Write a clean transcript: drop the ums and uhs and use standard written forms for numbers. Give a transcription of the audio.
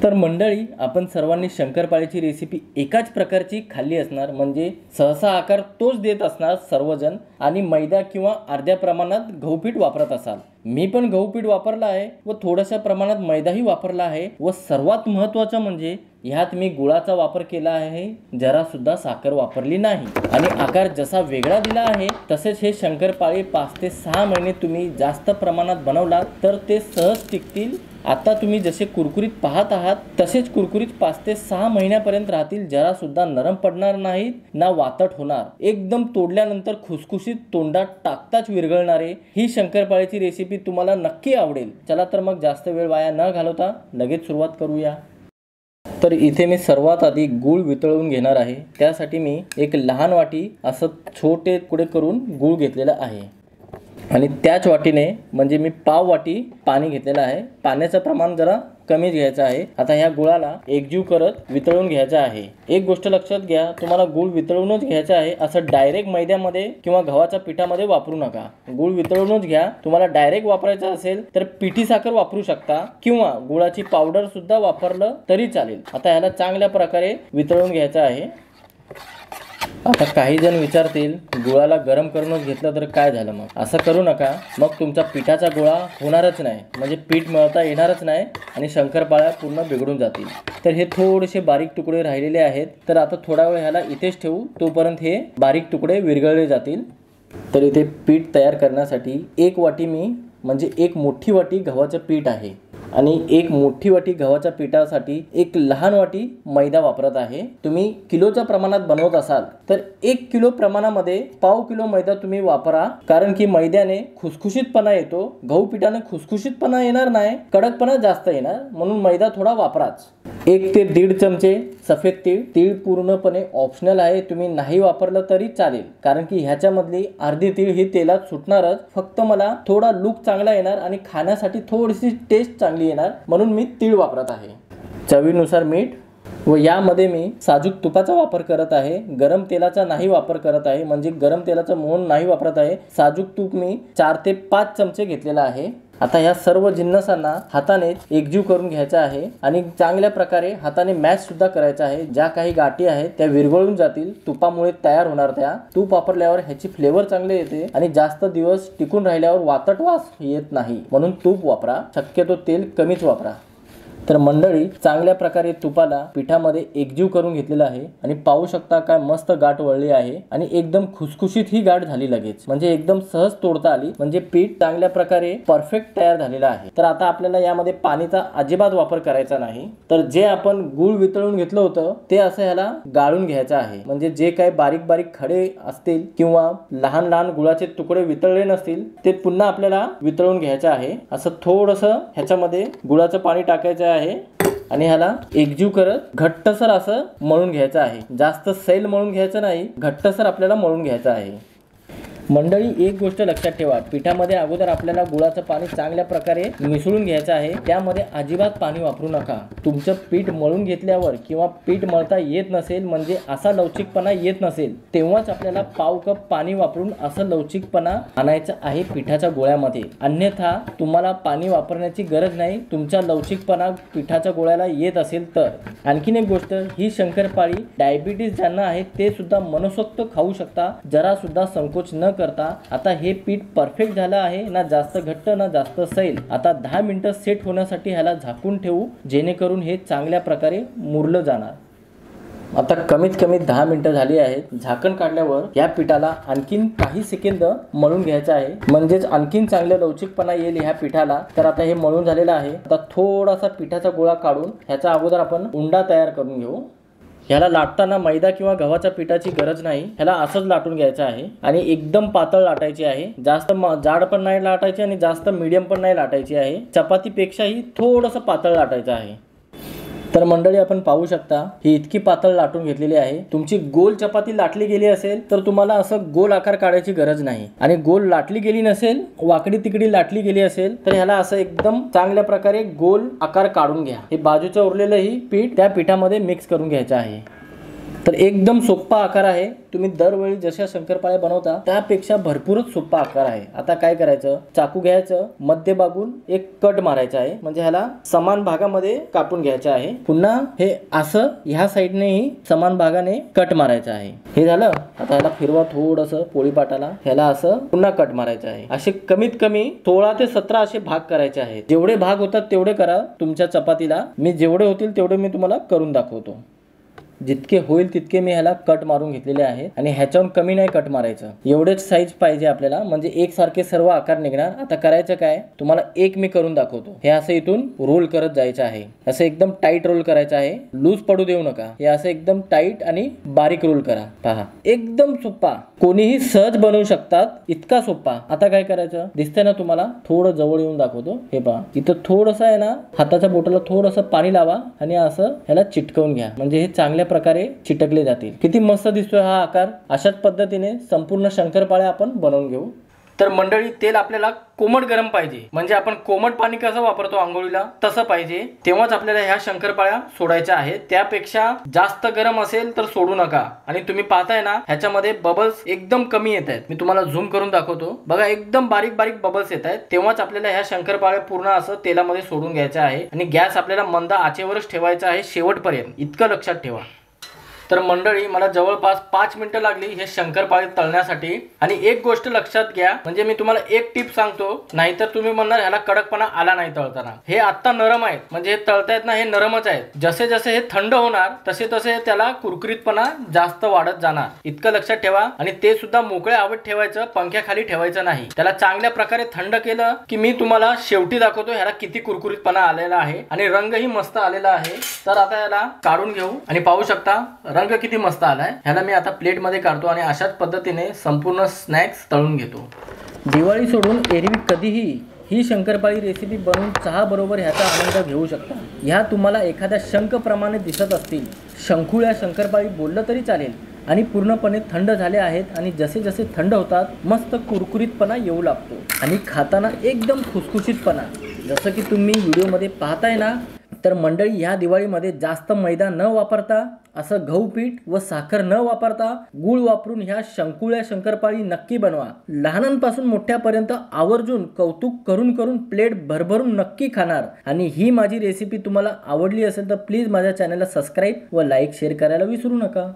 तर मंडळी, आपण सर्वांनी शंकरपाळीची रेसिपी एकाच प्रकारची खाल्ली असणार, म्हणजे सहसा आकार तोच देत असणार सर्वजण, आणि मैदा किंवा अर्ध्या प्रमाणात गहू पीठ वापरत असाल। मी पण गहू पीठ वापरला आहे व थोड्याशा प्रमाणात मैदाही वापरला आहे व सर्वात महत्त्वाचं म्हणजे ह्यात मी गुळाचा वापर केला आहे, जरा सुद्धा साखर वापरली नाही। आणि आकार जसा वेगळा दिला आहे तसेच हे शंकरपाळी 5 ते 6 महिने तुम्ही जास्त प्रमाणात बनवलात तर ते सहज टिकतील। आता तुम्ही जसे कुरकुरीत पाहत आहात तसेच कुरकुरीत 5 ते 6 महिन्यापर्यंत राहतील, जरा सुद्धा नरम पडणार नाहीत ना वातट होणार। एकदम तोडल्यानंतर खुसखुशीत, तोंडात टाकताच विरघळणारे ही शंकरपाळीची रेसिपी तुम्हाला नक्की आवडेल। चला तर मग जास्त वेळ वाया न घालवता लगेच सुरुवात करूया। तर इथे मी सर्वात आधी गूळ वितळवून घेणार आहे। त्यासाठी मी एक लहान वाटी असं छोटे तुकडे करून गूळ घेतलेला आहे आणि त्याच वाटीने म्हणजे मी पाव वाटी पाणी घेतलेलं आहे। पाण्याचं प्रमाण जरा कमी घ्यायचं आहे। आता ह्या गुळाला एकजीव करत वितळून घ्यायचं आहे। एक गोष्ट लक्षात घ्या, तुम्हाला गूळ वितळूनच घ्यायचं आहे, असं डायरेक्ट मैद्यामध्ये किंवा गव्हाच्या पिठामध्ये वापरू नका। गूळ वितळूनच घ्या। तुम्हाला डायरेक्ट वापरायचं असेल तर पिठी साखर वापरू शकता किंवा गुळाची पावडर सुद्धा वापरलं तरी चालेल। आता ह्याला चांगल्या प्रकारे वितळून घ्यायचं आहे। आता काही जण विचारतील, गुळाला गरम करूनच घेतलं तर काय झालं? मग असं करू नका, मग तुमचा पिठाचा गोळा होणारच नाही, म्हणजे पीठ मळता येणारच नाही आणि शंकरपाळ्या पूर्ण बिघडून जातील। तर हे थोडेसे बारीक तुकडे राहिलेले आहेत, तर आता थोडा वेळ ह्याला इथेच ठेवू, तोपर्यंत हे बारीक तुकडे विरघळले जातील। तर इथे पीठ तयार करण्यासाठी एक वाटी मी म्हणजे एक मोठी वाटी गव्हाचं पीठ आहे आणि एक मोठी वाटी गव्हाच्या पिठासाठी एक लहान वाटी मैदा वापरत आहे। तुम्ही किलोच्या प्रमाणात बनवत असाल तर 1 किलो प्रमाणामध्ये पाव किलो मैदा तुम्ही वापरा, कारण की मैद्याने खुसखुशीतपणा येतो, गहू पिठाने खुसखुशीतपणा येणार नाही, कडकपणा जास्त येणार, म्हणून मैदा थोडा वापराच। 1 ते 1.5 चमचे सफेद तीळ। तीळ पूर्णपणे ऑप्शनल आहे, तुम्ही नाही वापरलं तरी चालेल, कारण की ह्याच्यामधली अर्धी तीळ ही तेलात सुटणारच, फक्त मला थोडा लुक चांगला येणार आणि खाण्यासाठी थोडीशी टेस्ट चांगली येणार म्हणून मी तीळ वापरत आहे। चवीनुसार मीठ व यामध्ये मी साजूक तुपाचा वापर करत आहे, गरम तेलाचा नाही वापर करत आहे, म्हणजे गरम तेलाचं मोहन नाही वापरत आहे। साजूक तूप मी 4 ते 5 चमचे घेतलेला आहे। आता ह्या सर्व जिन्नसांना हाताने एकजीव करून घ्यायचा आहे आणि चांगल्या प्रकारे हाताने मॅश सुद्धा करायचा आहे। ज्या काही गाठी आहेत त्या विरघळून जातील, तुपामुळे तयार होणार त्या। तूप वापरल्यावर ह्याची फ्लेवर चांगले येते आणि जास्त दिवस टिकून राहिल्यावर वातट वास येत नाही, म्हणून तूप वापरा, शक्यतो तेल कमीच वापरा। तर मंडळी, चांगल्या प्रकारे तुपाला पिठामध्ये एकजीव करून घेतलेला आहे आणि पाहू शकता काय मस्त गाठ वळली आहे आणि एकदम खुसखुशीत ही गाठ झाली लगेच, म्हणजे एकदम सहज तोडता आली, म्हणजे पीठ चांगल्या प्रकारे परफेक्ट तयार झालेला आहे। तर आता आपल्याला यामध्ये पाणीचा अजिबात वापर करायचा नाही, तर जे आपण गूळ वितळून घेतलं होतं ते असं ह्याला गाळून घ्यायचं आहे, म्हणजे जे काही बारीक बारीक खडे असतील किंवा लहान लहान गुळाचे तुकडे वितळले नसतील ते पुन्हा आपल्याला वितळून घ्यायचं आहे। असं थोडंसं ह्याच्यामध्ये गुळाचं पाणी टाकायचं आहे आणि ह्याला एकजीव करत घट्टसर असं मळून घ्यायचं आहे। जास्त सैल मळून घ्यायचं नाही, घट्टसर आपल्याला मळून घ्यायचं आहे। मंडळी, एक गोष्ट लक्षात ठेवा, पिठामध्ये अगोदर आपल्याला गुळाचं पाणी चांगल्या प्रकारे मिसळून घ्यायचं आहे, त्यामध्ये अजिबात पाणी वापरू नका। तुमचं पीठ मळून घेतल्यावर किंवा पीठ मळता येत नसेल, म्हणजे असा लवचिकपणा येत नसेल, तेव्हाच आपल्याला पाव कप पाणी वापरून असं लवचिकपणा आणायचं आहे पिठाच्या गोळ्यामध्ये, अन्यथा तुम्हाला पाणी वापरण्याची गरज नाही तुमचा लवचिकपणा पिठाच्या गोळ्याला येत असेल तर। आणखीन एक गोष्ट, ही शंकरपाळी डायबिटीज ज्यांना आहे ते सुद्धा मनसोक्त खाऊ शकता, जरा सुद्धा संकोच न करता। आता हे पीठ परफेक्ट झालं आहे, ना जास्त घट्ट ना जास्त सैल। आता 10 मिनिटं सेट होण्यासाठी ह्याला झाकून ठेवू, जेणेकरून हे चांगल्या प्रकारे मुरलं जाणार। आता कमीत कमी 10 मिनिटं झाली आहेत। झाकण काढल्यावर या पिठाला आणखीन काही सेकंद मळून घ्यायचं आहे, म्हणजेच आणखीन चांगलं लवचिकपणा येईल ह्या पिठाला। तर आता हे मळून झालेलं आहे। आता थोडासा पिठाचा गोळा काढून ह्याचा अगोदर आपण उंडा तयार करून घेऊ। ह्याला लाटताना मैदा किंवा गव्हाच्या पिठाची गरज नाही, ह्याला असंच लाटून घ्यायचं आहे आणि एकदम पातळ लाटायची आहे, जास्त जाड पण नाही लाटायची आणि जास्त मीडियम पण नाही लाटायची आहे, चपातीपेक्षाही थोडंसं पातळ लाटायचं आहे। तर मंडळी, आपण पाहू शकता ही इतकी पातळ लाटून घेतलेली आहे। तुमची गोल चपाती लाटली गेली असेल तर तुम्हाला असं गोल आकार काढायची गरज नाही, आणि गोल लाटली गेली नसेल, वाकडी तिकडी लाटली गेली असेल तर ह्याला असं एकदम चांगल्या प्रकारे गोल आकार काढून घ्या। हे बाजूचं उरलेलं ही पीठ त्या पिठामध्ये मिक्स करून घ्यायचं आहे। तर एकदम सोपा आकार आहे. तुम्ही दरवेळी जशा शंकरपाळ्या बनवता त्यापेक्षा भरपूरच सोपा आकार आहे. आता काय करायचं, चाकू घ्यायचं, मध्यभागून एक कट मारायचा आहे, म्हणजे ह्याला समान भागामध्ये कापून घ्यायचं आहे. पुन्हा हे असं ह्या साईडनेही समान भागाने कट मारायचं आहे. हे झालं. आता ह्याला फिरवा थोडंसं पोळीपाटाला, ह्याला असं पुन्हा कट मारायचं आहे. असे कमीत कमी 16 ते 17 असे भाग करायचे आहेत. जेवढे भाग होतात तेवढे करा तुमच्या चपातीला. मी जेवढे होतील तेवढे मी तुम्हाला करून दाखवतो. जितके होईल तितके मी ह्याला कट मारून घेतलेले आहेत आणि ह्याच्याहून कमी नाही कट मारायचं. एवढेच साईज पाहिजे आपल्याला, म्हणजे एकसारखे सर्व आकार निघणार. आता करायचं काय, तुम्हाला एक मी करून दाखवतो. हे असं इथून रोल करत जायचं आहे. असं एकदम टाईट रोल करायचं आहे, लूज पडू देऊ नका. हे असं एकदम टाईट आणि बारीक रोल करा. पहा, एकदम सोपा, कोणीही सहज बनवू शकतात, इतका सोपा. आता काय करायचं, दिसतंय ना तुम्हाला, थोडं जवळ येऊन दाखवतो. हे पहा, इथं थोडंसं आहे ना, हाताच्या बोटाला थोडंसं पाणी लावा आणि असं ह्याला चिटकवून घ्या, म्हणजे हे चांगल्या प्रकारे चिटकले जातील. किती मस्त दिसतोय हा आकार. अशाच पद्धतीने संपूर्ण शंकरपाळ्या आपण बनवून घेऊ. तर मंडळी, तेल आपल्याला कोमट गरम पाहिजे, म्हणजे आपण कोमट पाणी कसं वापरतो आंघोळीला तसं पाहिजे, तेव्हाच आपल्याला ह्या शंकरपाळ्या सोडायच्या आहेत. त्यापेक्षा जास्त गरम असेल तर सोडू नका. आणि तुम्ही पाहताय ना, ह्याच्यामध्ये बबल्स एकदम कमी येत आहेत. मी तुम्हाला झूम करून दाखवतो. बघा, एकदम बारीक बारीक बबल्स येत आहेत. तेव्हाच आपल्याला ह्या शंकरपाळ्या पूर्ण असं तेलामध्ये सोडून घ्यायच्या आहे. आणि गॅस आपल्याला मंद आचेवरच ठेवायचा आहे शेवटपर्यंत, इतकं लक्षात ठेवा. तर मंडळी, मला जवळपास 5 मिनिटं लागली हे शंकरपाळे तळण्यासाठी. आणि एक गोष्ट लक्षात घ्या, म्हणजे मी तुम्हाला एक टिप सांगतो, नाहीतर तुम्ही म्हणणार ह्याला कडकपणा आला नाही तळताना. हे आता नरम आहेत, म्हणजे हे तळतायत ना, हे नरमच आहेत. जसे जसे हे थंड होणार तसे तसे त्याला कुरकुरीतपणा जास्त वाढत जाणार, इतकं लक्षात ठेवा. आणि ते सुद्धा मोकळ्या हवेत ठेवायचं, पंख्याखाली ठेवायचं नाही. त्याला चांगल्या प्रकारे थंड केलं की मी तुम्हाला शेवटी दाखवतो ह्याला किती कुरकुरीतपणा आलेला आहे आणि रंगही मस्त आलेला आहे. तर आता याला काढून घेऊ आणि पाहू शकता रंग किती मस्त आलाय. ह्याला मी आता प्लेट मध्ये काढतो आणि अशाच पद्धतीने संपूर्ण स्नॅक्स तळून घेतो. दिवाळी सोडून एरवी कधीही ही शंकरपाळी रेसिपी बनवून चहा बरोबर ह्याचा आनंद घेऊ शकता. ह्या तुम्हाला एखाद्या शंखप्रमाणे दिसत असतील. शंखुळ्या शंकरपाळी बोललं तरी चालेल आणि पूर्णपणे थंड झाले आहेत. आणि जसे जसे थंड होतात मस्त कुरकुरीतपणा येऊ लागतो आणि खाताना एकदम खुसखुशीतपणा, जसं की तुम्ही व्हिडिओमध्ये पाहताय ना. तर मंडळी, ह्या दिवाळीमध्ये जास्त मैदा न वापरता, असं गहू पीठ व साखर न वापरता गूळ वापरून ह्या शंकुळ्या शंकरपाळी नक्की बनवा. लहानांपासून मोठ्यापर्यंत आवर्जून कौतुक करून करून प्लेट भरभरून नक्की खाणार. आणि ही माझी रेसिपी तुम्हाला आवडली असेल तर प्लीज माझ्या चॅनलला सबस्क्राईब व लाईक शेअर करायला विसरू नका.